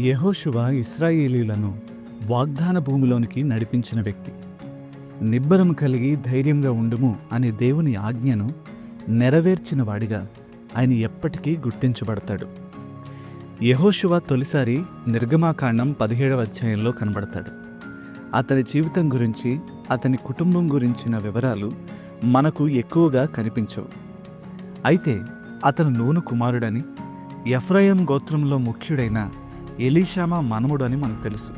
యెహోషువ ఇశ్రాయేలీయులను వాగ్దాన భూమిలోనికి నడిపించిన వ్యక్తి. నిబ్బరం కలిగి ధైర్యంగా ఉండుము అనే దేవుని ఆజ్ఞను నెరవేర్చిన వాడిగా ఆయన ఎప్పటికీ గుర్తించబడతాడు. యెహోషువ తొలిసారి నిర్గమాకాండం 17వ అధ్యాయంలో కనబడతాడు. అతని జీవితం గురించి, అతని కుటుంబం గురించిన వివరాలు మనకు ఎక్కువగా కనిపించవు. అయితే అతను నూను కుమారుడని, ఎఫ్రాయిం గోత్రంలో ముఖ్యుడైన ఎలీషామా మనముడని మనకు తెలుసు.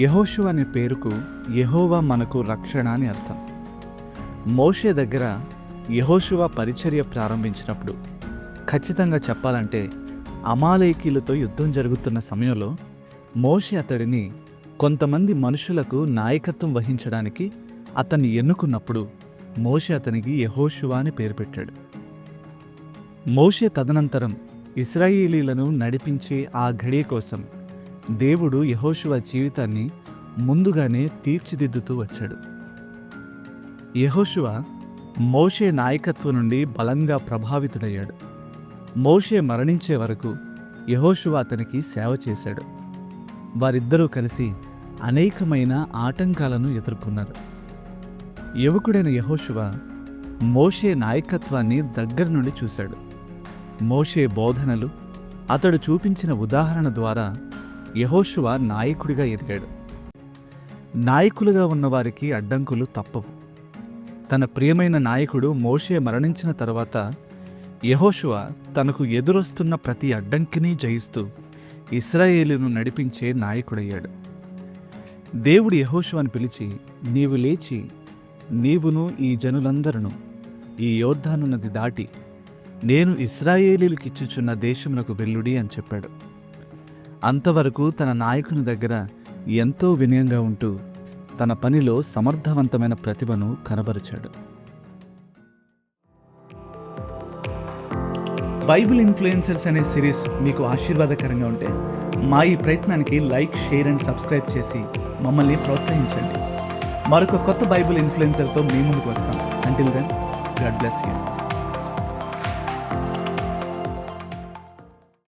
యెహోషువ అనే పేరుకు యెహోవా మనకు రక్షణ అని అర్థం. మోషే దగ్గర యెహోషువ పరిచర్య ప్రారంభించినప్పుడు, ఖచ్చితంగా చెప్పాలంటే అమాలేకీలతో యుద్ధం జరుగుతున్న సమయంలో మోషే అతడిని కొంతమంది మనుషులకు నాయకత్వం వహించడానికి అతన్ని ఎన్నుకున్నప్పుడు మోషే అతనికి యెహోషువ అని పేరు పెట్టాడు. మోషే తదనంతరం ఇశ్రాయేలీలను నడిపించే ఆ ఘడియ కోసం దేవుడు యెహోషువ జీవితాన్ని ముందుగానే తీర్చిదిద్దుతూ వచ్చాడు. యెహోషువ మోషే నాయకత్వం నుండి బలంగా ప్రభావితుడయ్యాడు. మోషే మరణించే వరకు యెహోషువ అతనికి సేవ చేశాడు. వారిద్దరూ కలిసి అనేకమైన ఆటంకాలను ఎదుర్కొన్నారు. యువకుడైన యెహోషువ మోషే నాయకత్వాన్ని దగ్గర నుండి చూశాడు. మోషే బోధనలు, అతడు చూపించిన ఉదాహరణ ద్వారా యెహోషువ నాయకుడిగా ఎదిగాడు. నాయకులుగా ఉన్నవారికి అడ్డంకులు తప్పవు. తన ప్రియమైన నాయకుడు మోషే మరణించిన తర్వాత యెహోషువ తనకు ఎదురొస్తున్న ప్రతి అడ్డంకిని జయిస్తూ ఇశ్రాయేలును నడిపించే నాయకుడయ్యాడు. దేవుడు యెహోషువను పిలిచి, నీవు లేచి నీవును ఈ జనులందరూ ఈ యోర్దాను నది దాటి నేను ఇశ్రాయేలీయులకిచ్చుచున్న దేశమునకు వెళ్ళుడి అని చెప్పాడు. అంతవరకు తన నాయకుని దగ్గర ఎంతో వినయంగా ఉంటూ తన పనిలో సమర్థవంతమైన ప్రతిభను కనబరిచాడు. బైబిల్ ఇన్ఫ్లుయెన్సర్స్ అనే సిరీస్ మీకు ఆశీర్వాదకరంగా ఉంటే మా ఈ ప్రయత్నానికి లైక్, షేర్ అండ్ సబ్స్క్రైబ్ చేసి మమ్మల్ని ప్రోత్సహించండి. మరొక కొత్త బైబిల్ ఇన్ఫ్లుయెన్సర్తో మీ ముందుకు వస్తాం. Until then, god bless you.